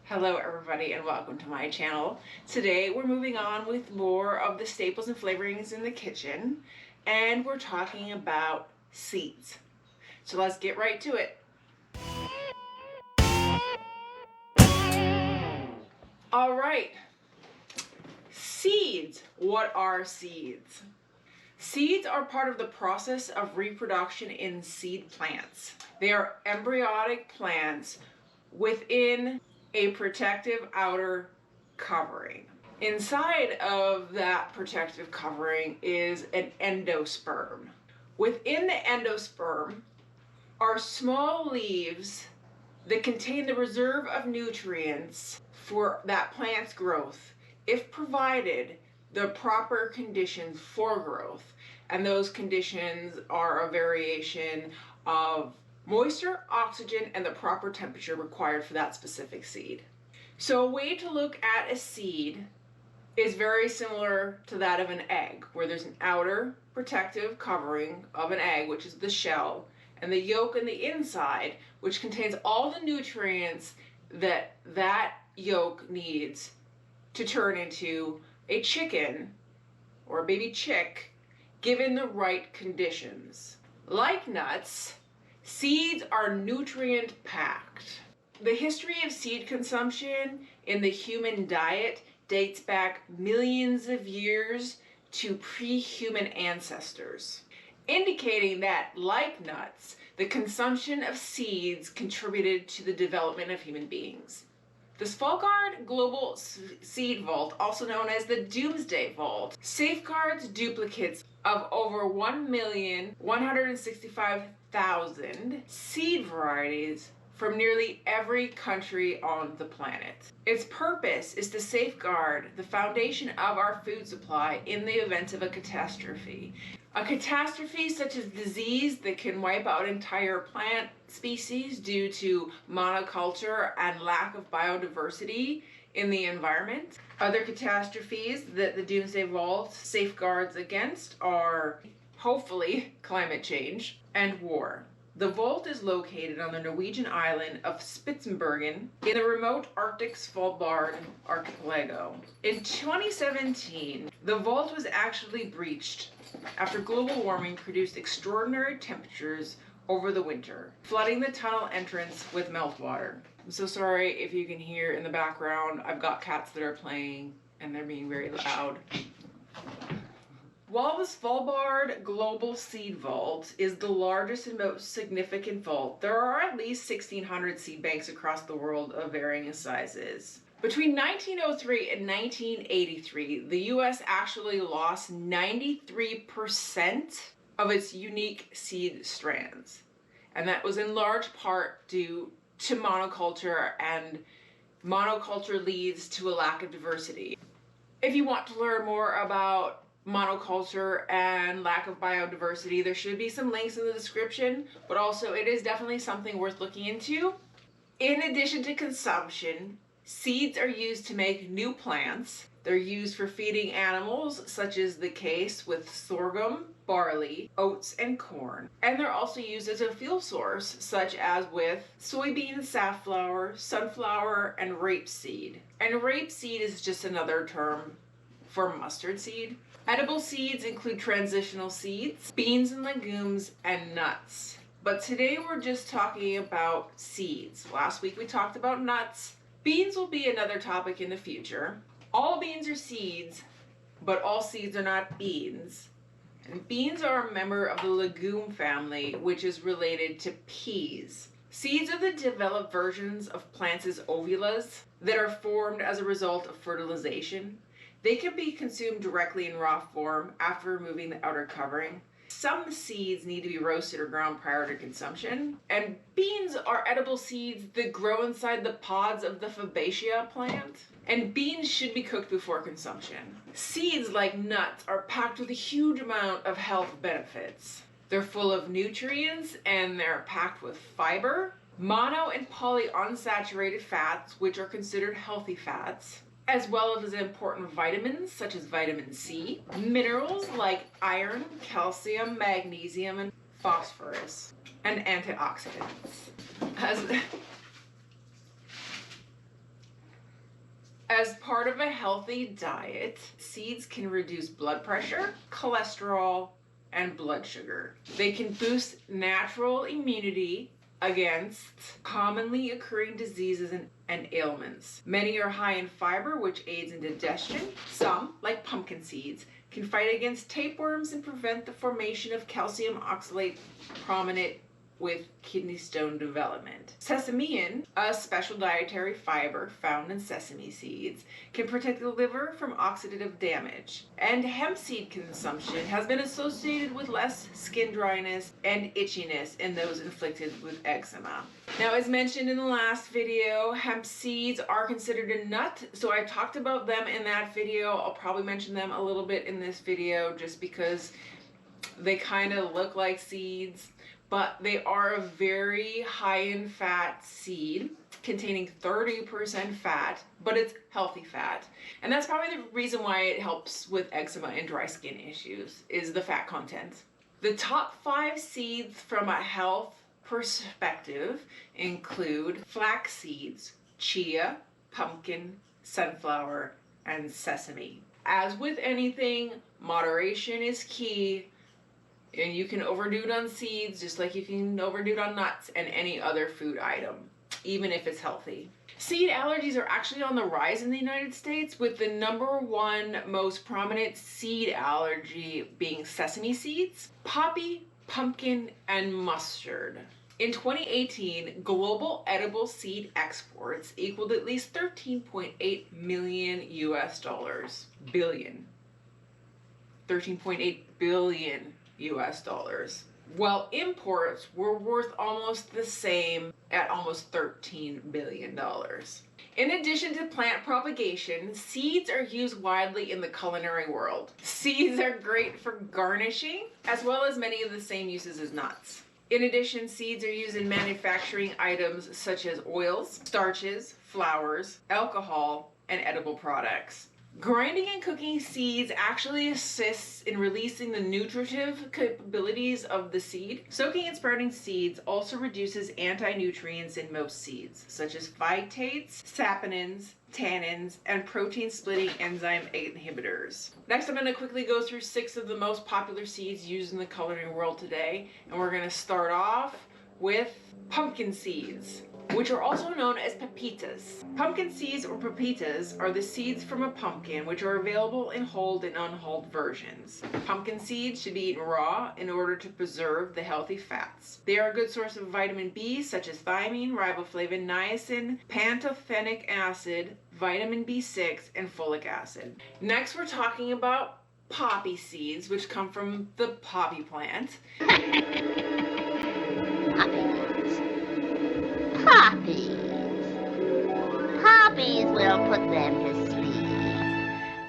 Hello everybody and welcome to my channel. Today we're moving on with more of the staples and flavorings in the kitchen, and we're talking about seeds. So let's get right to it. All right, seeds. What are seeds? Seeds are part of the process of reproduction in seed plants. They are embryonic plants within a protective outer covering. Inside of that protective covering is an endosperm. Within the endosperm are small leaves that contain the reserve of nutrients for that plant's growth, if provided the proper conditions for growth. And those conditions are a variation of moisture, oxygen, and the proper temperature required for that specific seed. So a way to look at a seed is very similar to that of an egg, where there's an outer protective covering of an egg, which is the shell, and the yolk on the inside, which contains all the nutrients that yolk needs to turn into a chicken or a baby chick, given the right conditions. Like nuts, seeds are nutrient packed. The history of seed consumption in the human diet dates back millions of years to pre-human ancestors, indicating that, like nuts, the consumption of seeds contributed to the development of human beings. The Svalbard Global Seed Vault, also known as the Doomsday Vault, safeguards duplicates of over 1,165,000 seed varieties from nearly every country on the planet. Its purpose is to safeguard the foundation of our food supply in the event of a catastrophe. A catastrophe such as disease that can wipe out entire plant species due to monoculture and lack of biodiversity in the environment. Other catastrophes that the Doomsday Vault safeguards against are, hopefully, climate change and war. The vault is located on the Norwegian island of Spitsbergen in the remote Arctic Svalbard archipelago. In 2017, the vault was actually breached after global warming produced extraordinary temperatures over the winter, flooding the tunnel entrance with meltwater. I'm so sorry if you can hear in the background. I've got cats that are playing and they're being very loud. While the Svalbard Global Seed Vault is the largest and most significant vault, there are at least 1,600 seed banks across the world of varying sizes. Between 1903 and 1983, the US actually lost 93% of its unique seed strands. And that was in large part due to monoculture, and monoculture leads to a lack of diversity. If you want to learn more about monoculture and lack of biodiversity, there should be some links in the description, but also it is definitely something worth looking into. In addition to consumption, seeds are used to make new plants. They're used for feeding animals, such as the case with sorghum, barley, oats, and corn. And they're also used as a fuel source, such as with soybean, safflower, sunflower, and rapeseed. And rapeseed is just another term for mustard seed. Edible seeds include transitional seeds, beans and legumes, and nuts. But today we're just talking about seeds. Last week we talked about nuts. Beans will be another topic in the future. All beans are seeds, but all seeds are not beans. And beans are a member of the legume family, which is related to peas. Seeds are the developed versions of plants' ovulas that are formed as a result of fertilization. They can be consumed directly in raw form after removing the outer covering. Some seeds need to be roasted or ground prior to consumption. And beans are edible seeds that grow inside the pods of the Fabaceae plant. And beans should be cooked before consumption. Seeds, like nuts, are packed with a huge amount of health benefits. They're full of nutrients and they're packed with fiber, mono and polyunsaturated fats, which are considered healthy fats, as well as important vitamins such as vitamin C, minerals like iron, calcium, magnesium, and phosphorus, and antioxidants. As part of a healthy diet, seeds can reduce blood pressure, cholesterol, and blood sugar. They can boost natural immunity against commonly occurring diseases and ailments. Many are high in fiber, which aids in digestion. Some, like pumpkin seeds, can fight against tapeworms and prevent the formation of calcium oxalate prominent with kidney stone development. Sesamein, a special dietary fiber found in sesame seeds, can protect the liver from oxidative damage. And hemp seed consumption has been associated with less skin dryness and itchiness in those afflicted with eczema. Now, as mentioned in the last video, hemp seeds are considered a nut, so I talked about them in that video. I'll probably mention them a little bit in this video just because they kind of look like seeds, but they are a very high in fat seed containing 30% fat, but it's healthy fat. And that's probably the reason why it helps with eczema and dry skin issues, is the fat content. The top 5 seeds from a health perspective include flax seeds, chia, pumpkin, sunflower, and sesame. As with anything, moderation is key. And you can overdo it on seeds just like you can overdo it on nuts and any other food item, even if it's healthy. Seed allergies are actually on the rise in the United States, with the #1 most prominent seed allergy being sesame seeds, poppy, pumpkin, and mustard. In 2018, global edible seed exports equaled at least $13.8 million US. Billion. 13.8 billion US dollars, while imports were worth almost the same at almost $13 billion. In addition to plant propagation, seeds are used widely in the culinary world. Seeds are great for garnishing, as well as many of the same uses as nuts. In addition, seeds are used in manufacturing items such as oils, starches, flours, alcohol, and edible products. Grinding and cooking seeds actually assists in releasing the nutritive capabilities of the seed. Soaking and sprouting seeds also reduces anti-nutrients in most seeds, such as phytates, saponins, tannins, and protein-splitting enzyme inhibitors. Next, I'm going to quickly go through 6 of the most popular seeds used in the culinary world today, and we're going to start off with pumpkin seeds, which are also known as pepitas. Pumpkin seeds or pepitas are the seeds from a pumpkin, which are available in hulled and unhulled versions. Pumpkin seeds should be eaten raw in order to preserve the healthy fats. They are a good source of vitamin B, such as thiamine, riboflavin, niacin, pantothenic acid, vitamin B6, and folic acid. Next, we're talking about poppy seeds, which come from the poppy plant. Poppies. Poppies will put them to sleep.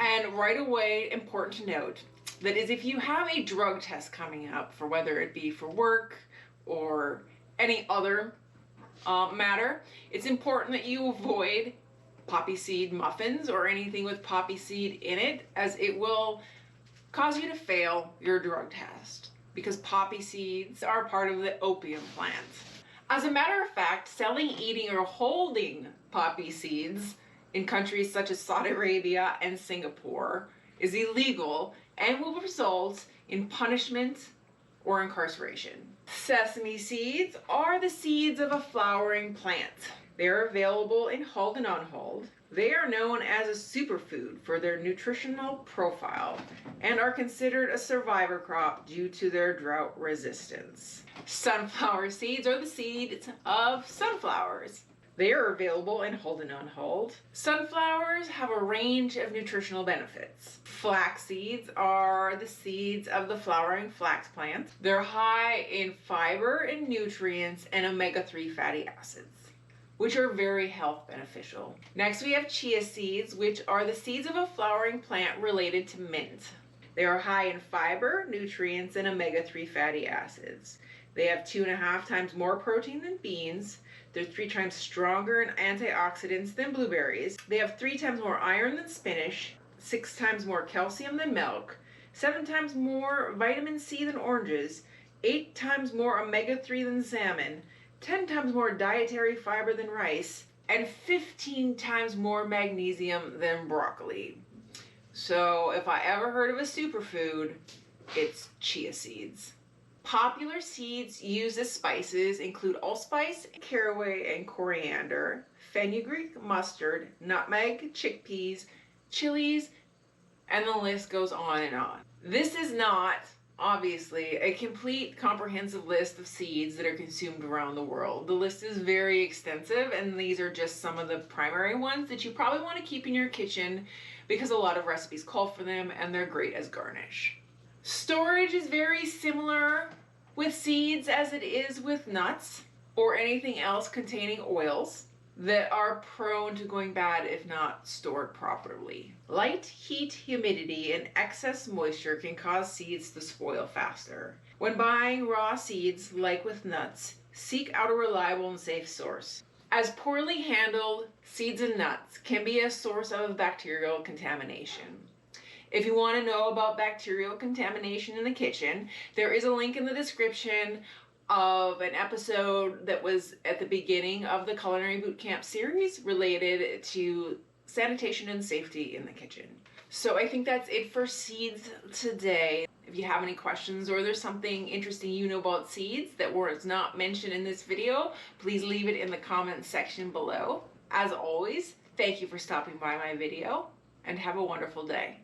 And right away, important to note, that is if you have a drug test coming up, for whether it be for work or any other matter, it's important that you avoid poppy seed muffins or anything with poppy seed in it, as it will cause you to fail your drug test, because poppy seeds are part of the opium plant. As a matter of fact, selling, eating, or holding poppy seeds in countries such as Saudi Arabia and Singapore is illegal and will result in punishment or incarceration. Sesame seeds are the seeds of a flowering plant. They are available in hulled and unhulled. They are known as a superfood for their nutritional profile and are considered a survivor crop due to their drought resistance. Sunflower seeds are the seeds of sunflowers. They are available in hulled and unhulled. Sunflowers have a range of nutritional benefits. Flax seeds are the seeds of the flowering flax plant. They're high in fiber and nutrients and omega-3 fatty acids, which are very health beneficial. Next, we have chia seeds, which are the seeds of a flowering plant related to mint. They are high in fiber, nutrients, and omega-3 fatty acids. They have 2.5 times more protein than beans. They're 3 times stronger in antioxidants than blueberries. They have 3 times more iron than spinach, 6 times more calcium than milk, 7 times more vitamin C than oranges, 8 times more omega-3 than salmon, 10 times more dietary fiber than rice, and 15 times more magnesium than broccoli. So if I ever heard of a superfood, it's chia seeds. Popular seeds used as spices include allspice, caraway, and coriander, fenugreek, mustard, nutmeg, chickpeas, chilies, and the list goes on and on. This is not, obviously, a complete comprehensive list of seeds that are consumed around the world. The list is very extensive, and these are just some of the primary ones that you probably want to keep in your kitchen because a lot of recipes call for them and they're great as garnish. Storage is very similar with seeds as it is with nuts or anything else containing oils that are prone to going bad if not stored properly. Light, heat, humidity, and excess moisture can cause seeds to spoil faster. When buying raw seeds, like with nuts, seek out a reliable and safe source, as poorly handled seeds and nuts can be a source of bacterial contamination. If you want to know about bacterial contamination in the kitchen, there is a link in the description of an episode that was at the beginning of the Culinary Boot Camp series related to sanitation and safety in the kitchen. So I think that's it for seeds today. If you have any questions or there's something interesting you know about seeds that was not mentioned in this video, please leave it in the comments section below. As always, thank you for stopping by my video and have a wonderful day.